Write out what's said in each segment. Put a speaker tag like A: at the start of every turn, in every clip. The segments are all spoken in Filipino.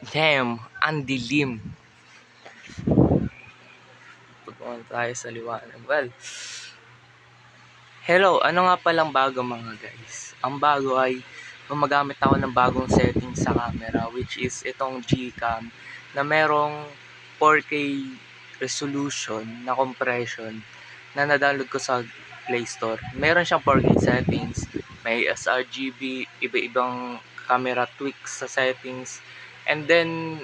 A: Damn, ang dilim. Tutukan tayo sa liwanag. Well, hello, ano nga palang bago mga guys? Ang bago ay gumagamit ako ng bagong setting sa camera, which is itong Gcam na merong 4K resolution na compression na na-download ko sa Play Store. Meron siyang 4K settings, may sRGB, iba-ibang camera tweaks sa settings, and then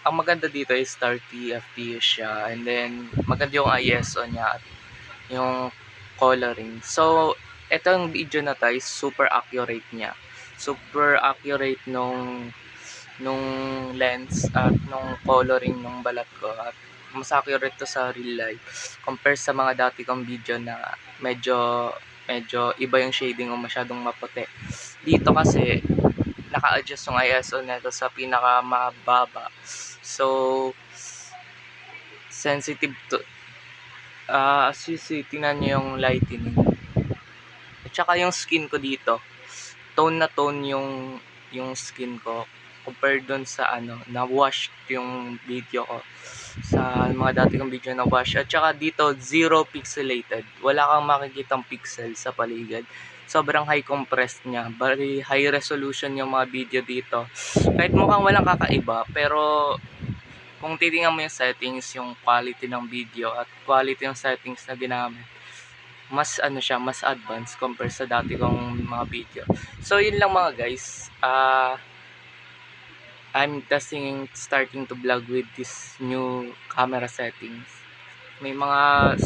A: ang maganda dito is 30 FPS siya, and then maganda yung ISO niya at yung coloring. So, etong video na to is super accurate niya. Super accurate nung lens at nung coloring nung balat ko, at mas accurate to sa real life compare sa mga dati kong video na medyo medyo iba yung shading o masyadong maputi. Dito kasi naka-adjust yung ISO nito sa pinakamababa. So, sensitive to tingnan nyo yung lightening. At saka yung skin ko dito, tone na tone yung skin ko compared dun sa na wash yung video ko. Sa mga dati kong video na wash. At saka dito, zero pixelated. Wala kang makikitang pixel sa paligid. Sobrang high compressed niya. Very high resolution yung mga video dito. Kahit mukhang walang kakaiba, pero kung titingnan mo yung settings, yung quality ng video at quality ng settings na ginamit, mas siya, mas advanced compare sa dati kong mga video. So yun lang mga guys. I'm testing, starting to vlog with this new camera settings. May mga